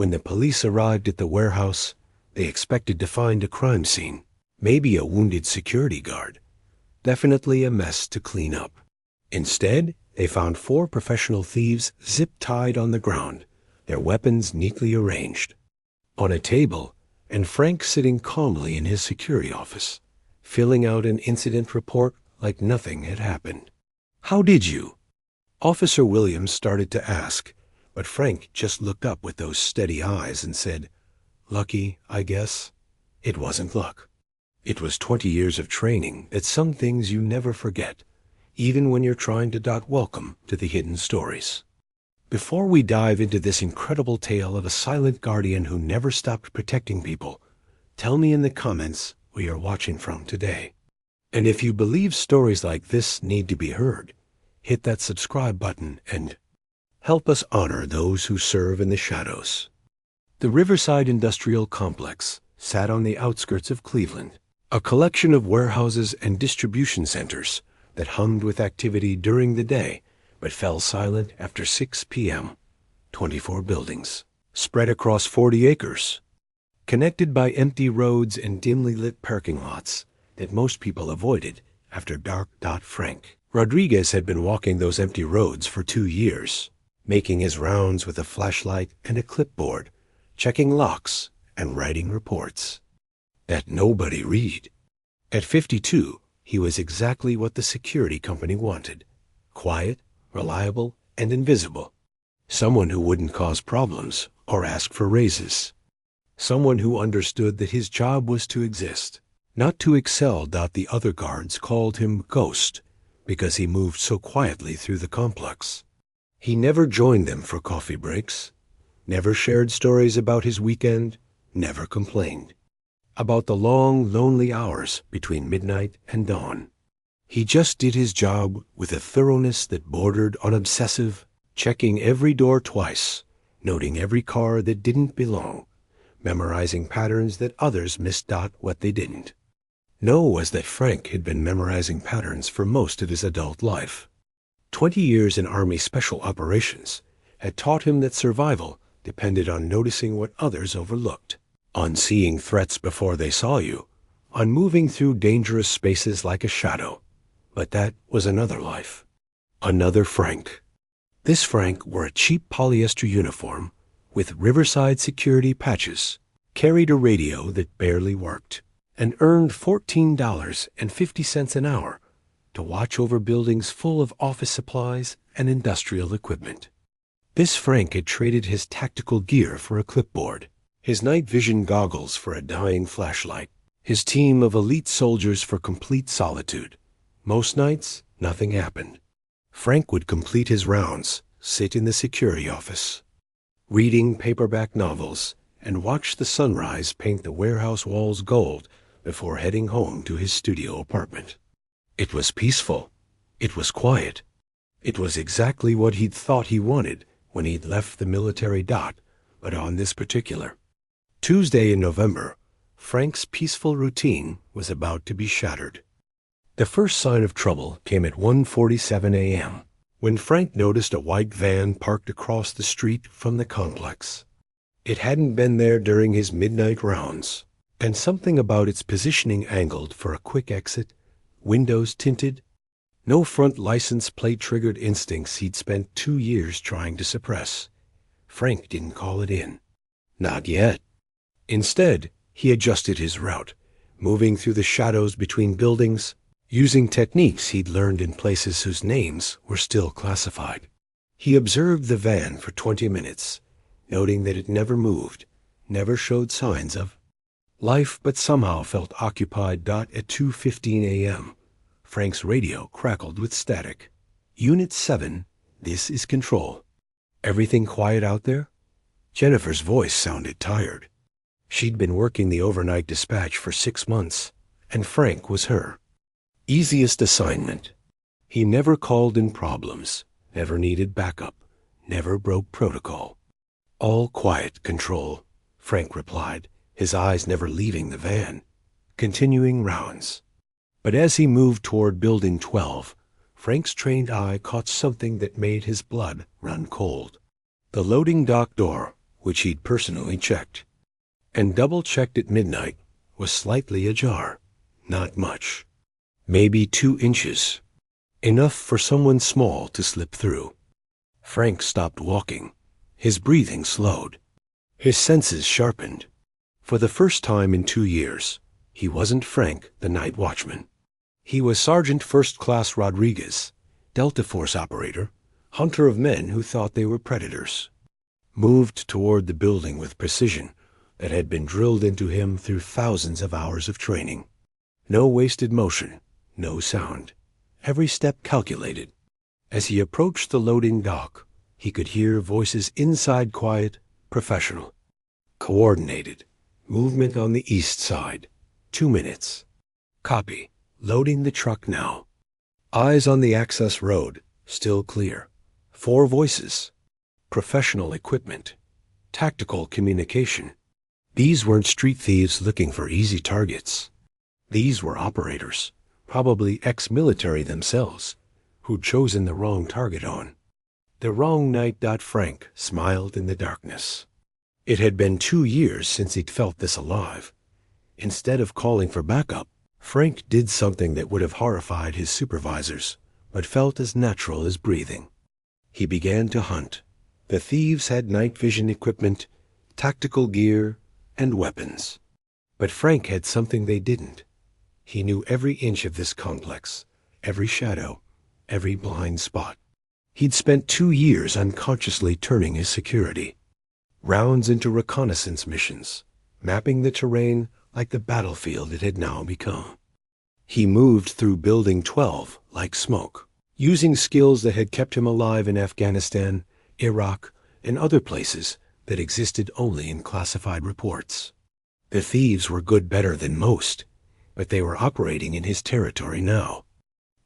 When the police arrived at the warehouse, they expected to find a crime scene, maybe a wounded security guard, definitely a mess to clean up. Instead, they found 4 professional thieves zip-tied on the ground, their weapons neatly arranged on a table, and Frank sitting calmly in his security office, filling out an incident report like nothing had happened. "How did you?" Officer Williams started to ask, but Frank just looked up with those steady eyes and said, "Lucky, I guess." It wasn't luck. It was 20 years of training that some things you never forget, even when you're trying to dot welcome to the hidden stories. Before we dive into this incredible tale of a silent guardian who never stopped protecting people, tell me in the comments where you're watching from today. And if you believe stories like this need to be heard, hit that subscribe button and help us honor those who serve in the shadows. The Riverside Industrial Complex sat on the outskirts of Cleveland, a collection of warehouses and distribution centers that hummed with activity during the day but fell silent after 6 p.m. 24 buildings, spread across 40 acres, connected by empty roads and dimly lit parking lots that most people avoided after dark. Frank Rodriguez had been walking those empty roads for 2 years, making his rounds with a flashlight and a clipboard, checking locks and writing reports that nobody read. At 52, he was exactly what the security company wanted: quiet, reliable, and invisible. Someone who wouldn't cause problems or ask for raises. Someone who understood that his job was to exist, not to excel. The other guards called him Ghost because he moved so quietly through the complex. He never joined them for coffee breaks, never shared stories about his weekend, never complained about the long, lonely hours between midnight and dawn. He just did his job with a thoroughness that bordered on obsessive, checking every door twice, noting every car that didn't belong, memorizing patterns that others missed. What they didn't know was that Frank had been memorizing patterns for most of his adult life. 20 years in Army Special Operations had taught him that survival depended on noticing what others overlooked, on seeing threats before they saw you, on moving through dangerous spaces like a shadow. But that was another life. Another Frank. This Frank wore a cheap polyester uniform with Riverside security patches, carried a radio that barely worked, and earned $14.50 an hour to watch over buildings full of office supplies and industrial equipment. This Frank had traded his tactical gear for a clipboard, his night vision goggles for a dying flashlight, his team of elite soldiers for complete solitude. Most nights, nothing happened. Frank would complete his rounds, sit in the security office, reading paperback novels, and watch the sunrise paint the warehouse walls gold before heading home to his studio apartment. It was peaceful. It was quiet. It was exactly what he'd thought he wanted when he'd left the military. But on this particular Tuesday in November, Frank's peaceful routine was about to be shattered. The first sign of trouble came at 1:47 a.m., when Frank noticed a white van parked across the street from the complex. It hadn't been there during his midnight rounds, and something about its positioning angled for a quick exit, windows tinted, no front license plate triggered instincts he'd spent 2 years trying to suppress. Frank didn't call it in. Not yet. Instead, he adjusted his route, moving through the shadows between buildings, using techniques he'd learned in places whose names were still classified. He observed the van for 20 minutes, noting that it never moved, never showed signs of life, but somehow felt occupied. At 2:15 a.m., Frank's radio crackled with static. "Unit 7, this is Control. Everything quiet out there?" Jennifer's voice sounded tired. She'd been working the overnight dispatch for 6 months, and Frank was her easiest assignment. He never called in problems, never needed backup, never broke protocol. "All quiet, Control," Frank replied, his eyes never leaving the van, continuing rounds. But as he moved toward Building 12, Frank's trained eye caught something that made his blood run cold. The loading dock door which he'd personally checked, and double-checked at midnight, was slightly ajar. Not much. Maybe 2 inches. Enough for someone small to slip through. Frank stopped walking. His breathing slowed. His senses sharpened. For the first time in 2 years, he wasn't Frank, the night watchman. He was Sergeant First Class Rodriguez, Delta Force operator, hunter of men who thought they were predators. Moved toward the building with precision that had been drilled into him through thousands of hours of training. No wasted motion, no sound. Every step calculated. As he approached the loading dock, he could hear voices inside, quiet, professional. Coordinated. Movement on the east side. 2 minutes. Copy. Loading the truck now. Eyes on the access road, still clear. 4 voices. Professional equipment. Tactical communication. These weren't street thieves looking for easy targets. These were operators, probably ex-military themselves, who'd chosen the wrong target on. The wrong night. Frank smiled in the darkness. It had been 2 years since he'd felt this alive. Instead of calling for backup, Frank did something that would have horrified his supervisors, but felt as natural as breathing. He began to hunt. The thieves had night vision equipment, tactical gear, and weapons. But Frank had something they didn't. He knew every inch of this complex, every shadow, every blind spot. He'd spent 2 years unconsciously turning his security. Rounds into reconnaissance missions, mapping the terrain like the battlefield it had now become. He moved through Building 12 like smoke, using skills that had kept him alive in Afghanistan, Iraq, and other places that existed only in classified reports. The thieves were good, better than most, but they were operating in his territory now.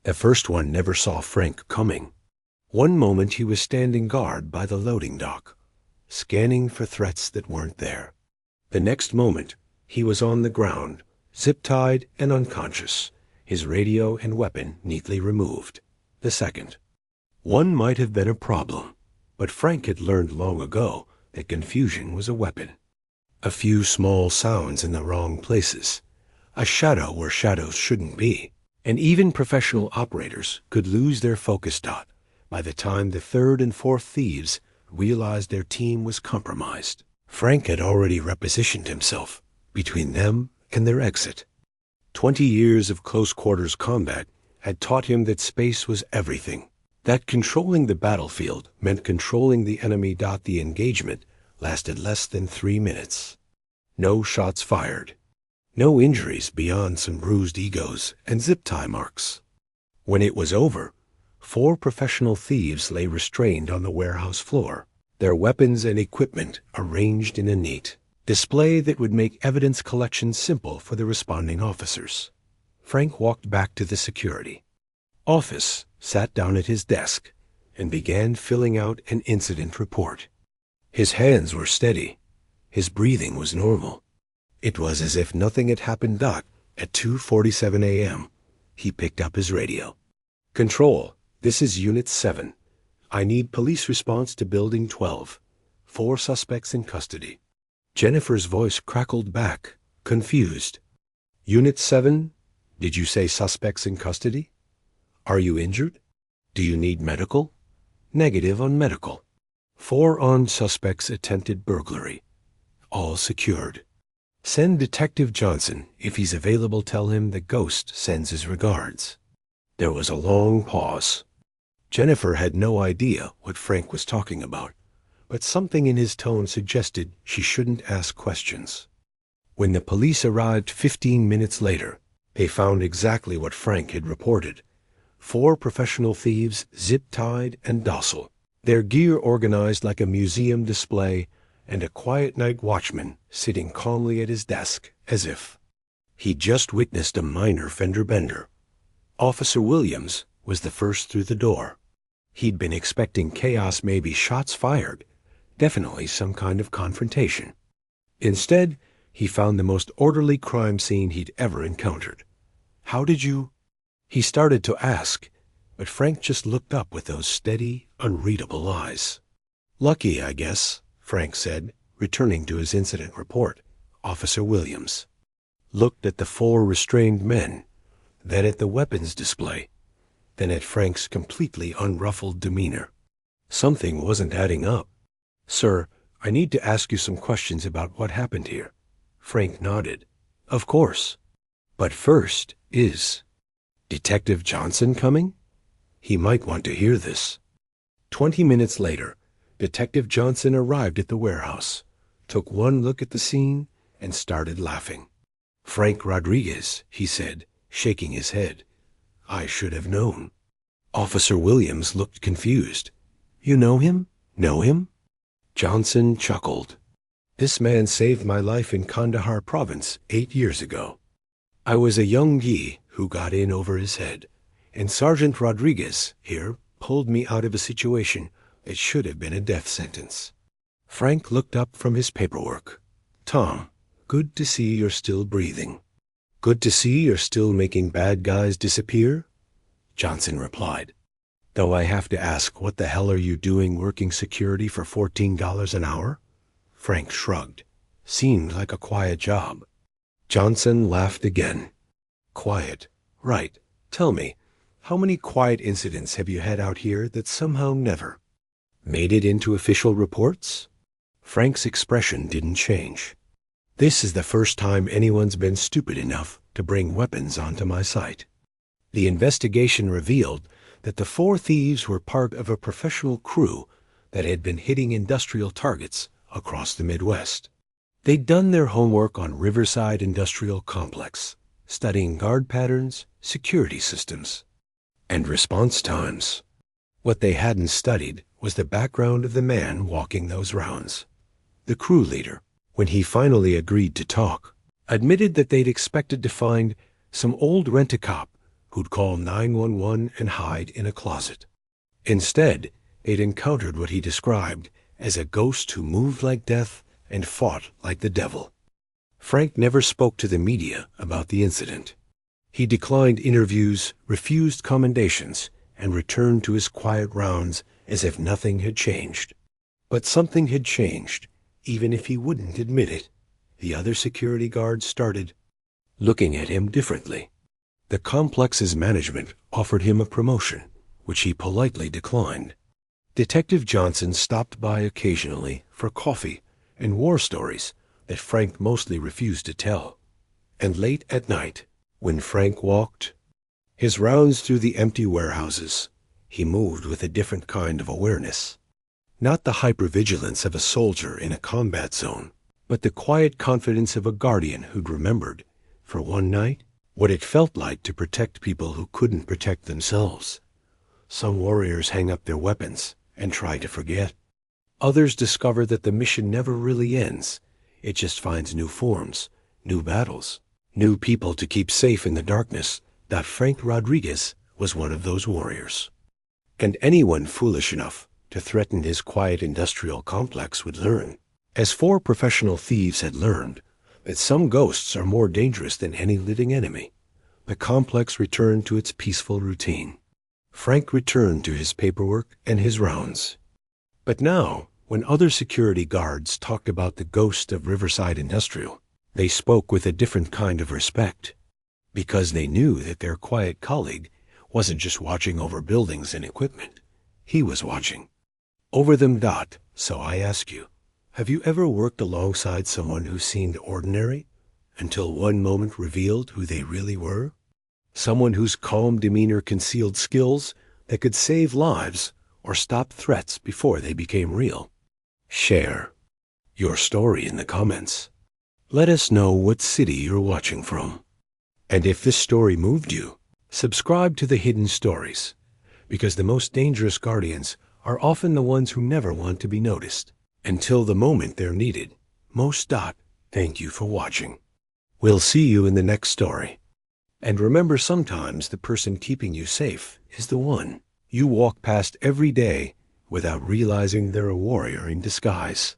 The first one never saw Frank coming. One moment he was standing guard by the loading dock, scanning for threats that weren't there. The next moment, he was on the ground, zip-tied and unconscious, his radio and weapon neatly removed. The second. One might have been a problem, but Frank had learned long ago that confusion was a weapon. A few small sounds in the wrong places, a shadow where shadows shouldn't be, and even professional operators could lose their focus. By the time the third and fourth thieves realized their team was compromised, Frank had already repositioned himself between them and their exit. 20 years of close-quarters combat had taught him that space was everything, that controlling the battlefield meant controlling the enemy. The engagement lasted less than 3 minutes. No shots fired. No injuries beyond some bruised egos and zip-tie marks. When it was over, 4 professional thieves lay restrained on the warehouse floor, their weapons and equipment arranged in a neat display that would make evidence collection simple for the responding officers. Frank walked back to the security office, sat down at his desk, and began filling out an incident report. His hands were steady. His breathing was normal. It was as if nothing had happened. At 2:47 a.m., he picked up his radio. "Control, this is Unit 7. I need police response to Building 12. 4 suspects in custody." Jennifer's voice crackled back, confused. "Unit 7, did you say suspects in custody? Are you injured? Do you need medical?" "Negative on medical." 4 on suspects attempted burglary. All secured. "Send Detective Johnson. If he's available, tell him the ghost sends his regards." There was a long pause. Jennifer had no idea what Frank was talking about, but something in his tone suggested she shouldn't ask questions. When the police arrived 15 minutes later, they found exactly what Frank had reported. 4 professional thieves, zip-tied and docile, their gear organized like a museum display, and a quiet night watchman sitting calmly at his desk as if he'd just witnessed a minor fender bender. Officer Williams was the first through the door. He'd been expecting chaos, maybe shots fired, definitely some kind of confrontation. Instead, he found the most orderly crime scene he'd ever encountered. "How did you—" he started to ask, but Frank just looked up with those steady, unreadable eyes. "Lucky, I guess," Frank said, Returning to his incident report, Officer Williams looked at the 4 restrained men, then at the weapons display, then at Frank's completely unruffled demeanor. Something wasn't adding up. "Sir, I need to ask you some questions about what happened here." Frank nodded. "Of course. But first, is Detective Johnson coming? He might want to hear this." 20 minutes later, Detective Johnson arrived at the warehouse, took one look at the scene, and started laughing. "Frank Rodriguez," he said, shaking his head. "I should have known." Officer Williams looked confused. "You know him? Know him?" Johnson chuckled. "This man saved my life in Kandahar province 8 years ago. I was a young Yi who got in over his head, and Sergeant Rodriguez here pulled me out of a situation that should have been a death sentence." Frank looked up from his paperwork. "Tom, good to see you're still breathing." "Good to see you're still making bad guys disappear," Johnson replied. "Though I have to ask, what the hell are you doing working security for $14 an hour?" Frank shrugged. "Seemed like a quiet job." Johnson laughed again. "Quiet. Right. Tell me, how many quiet incidents have you had out here that somehow never made it into official reports?" Frank's expression didn't change. "This is the first time anyone's been stupid enough to bring weapons onto my site. The investigation revealed that the 4 thieves were part of a professional crew that had been hitting industrial targets across the Midwest. They'd done their homework on Riverside Industrial Complex, studying guard patterns, security systems, and response times. What they hadn't studied was the background of the man walking those rounds. The crew leader, when he finally agreed to talk, admitted that they'd expected to find some old rent-a-cop who'd call 911 and hide in a closet. Instead, they'd encountered what he described as a ghost who moved like death and fought like the devil. Frank never spoke to the media about the incident. He declined interviews, refused commendations, and returned to his quiet rounds as if nothing had changed. But something had changed, even if he wouldn't admit it. The other security guards started looking at him differently. The complex's management offered him a promotion, which he politely declined. Detective Johnson stopped by occasionally for coffee and war stories that Frank mostly refused to tell. And late at night, when Frank walked his rounds through the empty warehouses, he moved with a different kind of awareness. Not the hypervigilance of a soldier in a combat zone, but the quiet confidence of a guardian who'd remembered, for one night, what it felt like to protect people who couldn't protect themselves. Some warriors hang up their weapons and try to forget. Others discover that the mission never really ends. It just finds new forms, new battles, new people to keep safe in the darkness. That Frank Rodriguez was one of those warriors. And anyone foolish enough to threaten his quiet industrial complex would learn, as 4 professional thieves had learned, that some ghosts are more dangerous than any living enemy. The complex returned to its peaceful routine. Frank returned to his paperwork and his rounds. But now, when other security guards talked about the ghost of Riverside Industrial, they spoke with a different kind of respect, because they knew that their quiet colleague wasn't just watching over buildings and equipment. He was watching over them. So I ask you, have you ever worked alongside someone who seemed ordinary until one moment revealed who they really were? Someone whose calm demeanor concealed skills that could save lives or stop threats before they became real? Share your story in the comments. Let us know what city you're watching from. And if this story moved you, subscribe to the Hidden Stories, because the most dangerous guardians are often the ones who never want to be noticed until the moment they're needed. Most. Thank you for watching. We'll see you in the next story. And remember, sometimes the person keeping you safe is the one you walk past every day without realizing they're a warrior in disguise.